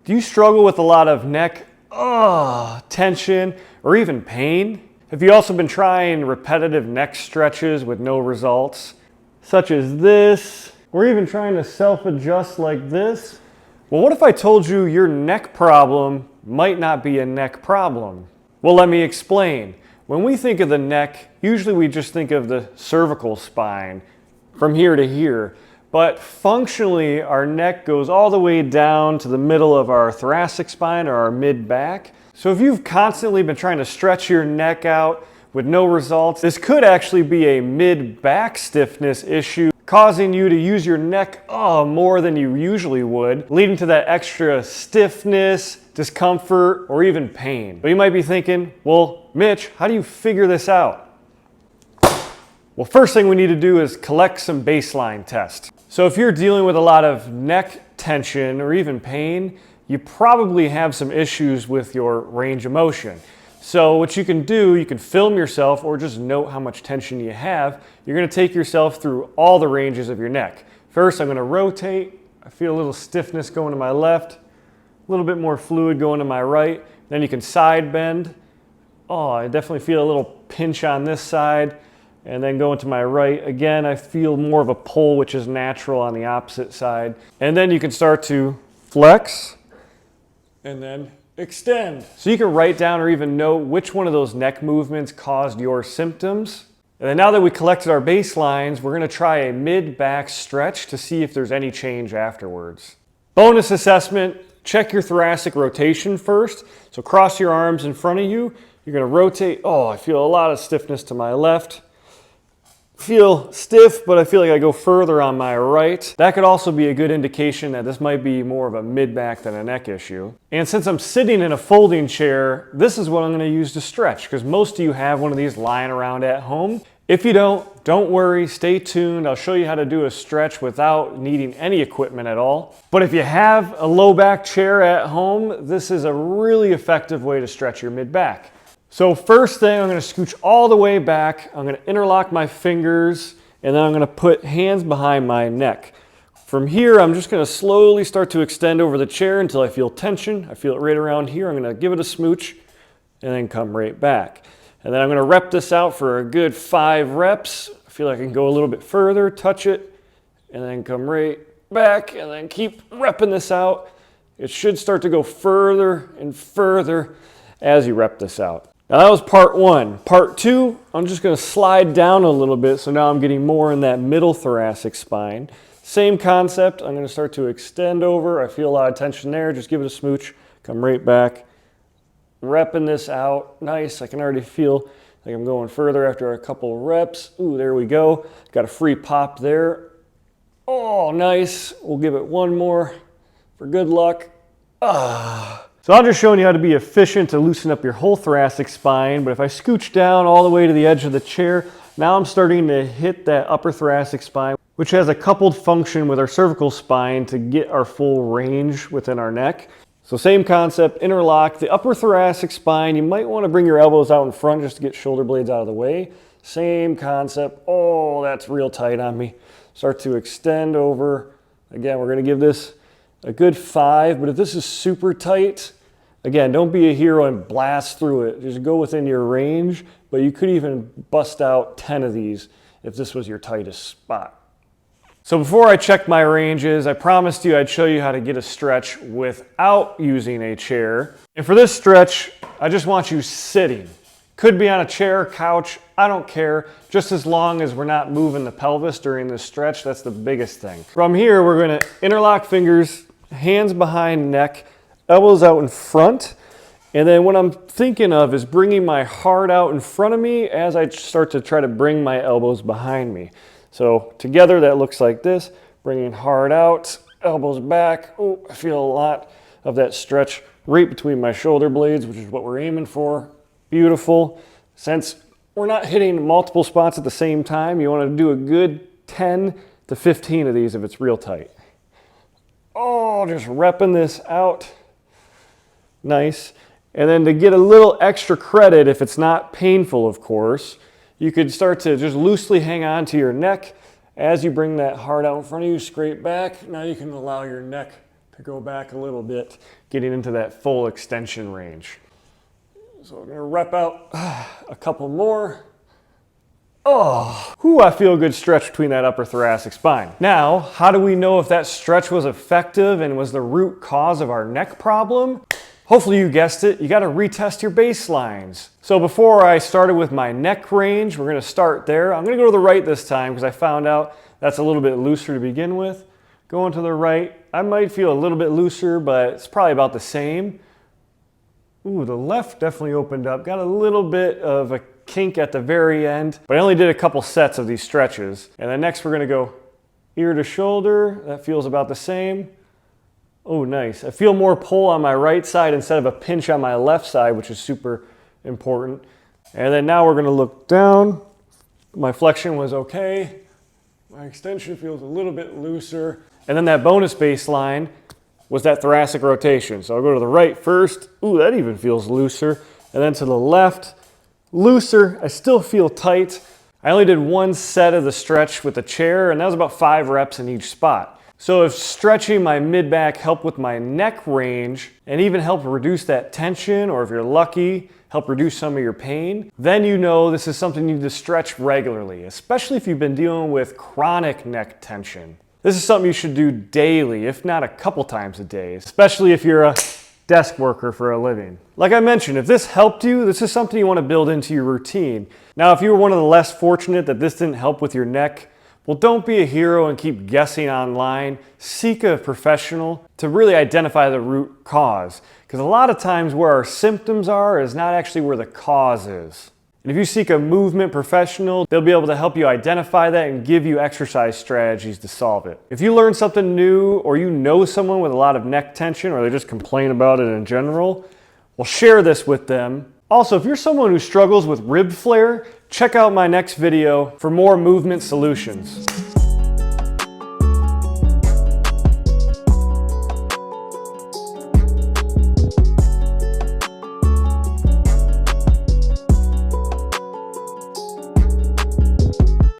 Do you struggle with a lot of neck tension or even pain? Have you also been trying repetitive neck stretches with no results, such as this, or even trying to self-adjust like this? Well, what if I told you your neck problem might not be a neck problem? Well, let me explain. When we think of the neck, usually we just think of the cervical spine from here to here. But functionally, our neck goes all the way down to the middle of our thoracic spine or our mid-back. So if you've constantly been trying to stretch your neck out with no results, this could actually be a mid-back stiffness issue, causing you to use your neck more than you usually would, leading to that extra stiffness, discomfort, or even pain. But you might be thinking, well, Mitch, how do you figure this out? Well, first thing we need to do is collect some baseline tests. So if you're dealing with a lot of neck tension or even pain, you probably have some issues with your range of motion. So what you can do, you can film yourself or just note how much tension you have. You're going to take yourself through all the ranges of your neck. First, I'm going to rotate. I feel a little stiffness going to my left, a little bit more fluid going to my right. Then you can side bend. I definitely feel a little pinch on this side. And then going to my right, again, I feel more of a pull, which is natural on the opposite side. And then you can start to flex and then extend. So you can write down or even note which one of those neck movements caused your symptoms. And then now that we collected our baselines, we're going to try a mid-back stretch to see if there's any change afterwards. Bonus assessment, check your thoracic rotation first. So cross your arms in front of you. You're going to rotate. I feel a lot of stiffness to my left. Feel stiff, but I feel like I go further on my right. That could also be a good indication that this might be more of a mid-back than a neck issue. And since I'm sitting in a folding chair, this is what I'm going to use to stretch, because most of you have one of these lying around at home. If you don't worry, stay tuned. I'll show you how to do a stretch without needing any equipment at all. But if you have a low back chair at home, this is a really effective way to stretch your mid-back. So first thing, I'm going to scooch all the way back. I'm going to interlock my fingers, and then I'm going to put hands behind my neck. From here, I'm just going to slowly start to extend over the chair until I feel tension. I feel it right around here. I'm going to give it a smooch and then come right back. And then I'm going to rep this out for a good 5 reps. I feel like I can go a little bit further, touch it, and then come right back, and then keep repping this out. It should start to go further and further as you rep this out. Now that was part 1. Part 2, I'm just going to slide down a little bit, so now I'm getting more in that middle thoracic spine. Same concept, I'm going to start to extend over. I feel a lot of tension there, just give it a smooch, come right back. Repping this out, nice. I can already feel like I'm going further after a couple reps. Ooh, there we go. Got a free pop there. Nice. We'll give it one more for good luck. So I'm just showing you how to be efficient to loosen up your whole thoracic spine, but if I scooch down all the way to the edge of the chair, now I'm starting to hit that upper thoracic spine, which has a coupled function with our cervical spine to get our full range within our neck. So same concept, interlock. The upper thoracic spine, you might want to bring your elbows out in front just to get shoulder blades out of the way. Same concept. That's real tight on me. Start to extend over. Again, we're going to give this a good 5, but if this is super tight, again, don't be a hero and blast through it. Just go within your range, but you could even bust out 10 of these if this was your tightest spot. So before I check my ranges, I promised you I'd show you how to get a stretch without using a chair. And for this stretch, I just want you sitting. Could be on a chair, couch, I don't care, just as long as we're not moving the pelvis during this stretch. That's the biggest thing. From here, we're going to interlock fingers, hands behind neck, elbows out in front. And then what I'm thinking of is bringing my heart out in front of me as I start to try to bring my elbows behind me. So together that looks like this, bringing heart out, elbows back. I feel a lot of that stretch right between my shoulder blades, which is what we're aiming for. Beautiful. Since we're not hitting multiple spots at the same time, you want to do a good 10 to 15 of these if it's real tight. Just repping this out. Nice. And then to get a little extra credit, if it's not painful, of course, you could start to just loosely hang on to your neck as you bring that heart out in front of you, scrape back. Now you can allow your neck go back a little bit, getting into that full extension range. So we're gonna rep out a couple more. Oh, whew, I feel a good stretch between that upper thoracic spine. Now, how do we know if that stretch was effective and was the root cause of our neck problem? Hopefully you guessed it, you gotta retest your baselines. So before I started with my neck range, we're gonna start there. I'm gonna go to the right this time because I found out that's a little bit looser to begin with. Going to the right, I might feel a little bit looser, but it's probably about the same. Ooh, the left definitely opened up. Got a little bit of a kink at the very end, but I only did a couple sets of these stretches. And then next we're gonna go ear to shoulder. That feels about the same. Oh, nice. I feel more pull on my right side instead of a pinch on my left side, which is super important. And then now we're gonna look down. My flexion was okay. My extension feels a little bit looser. And then that bonus baseline was that thoracic rotation. So I'll go to the right first. Ooh, that even feels looser. And then to the left, looser. I still feel tight. I only did one set of the stretch with the chair, and that was about 5 reps in each spot. So if stretching my mid-back helped with my neck range and even helped reduce that tension, or if you're lucky, help reduce some of your pain, then you know this is something you need to stretch regularly, especially if you've been dealing with chronic neck tension. This is something you should do daily, if not a couple times a day, especially if you're a desk worker for a living. Like I mentioned, if this helped you, this is something you want to build into your routine. Now, if you were one of the less fortunate that this didn't help with your neck, well, don't be a hero and keep guessing online. Seek a professional to really identify the root cause. Because a lot of times where our symptoms are is not actually where the cause is. And if you seek a movement professional, they'll be able to help you identify that and give you exercise strategies to solve it. If you learn something new, or you know someone with a lot of neck tension, or they just complain about it in general, well, share this with them. Also, if you're someone who struggles with rib flare, check out my next video for more movement solutions.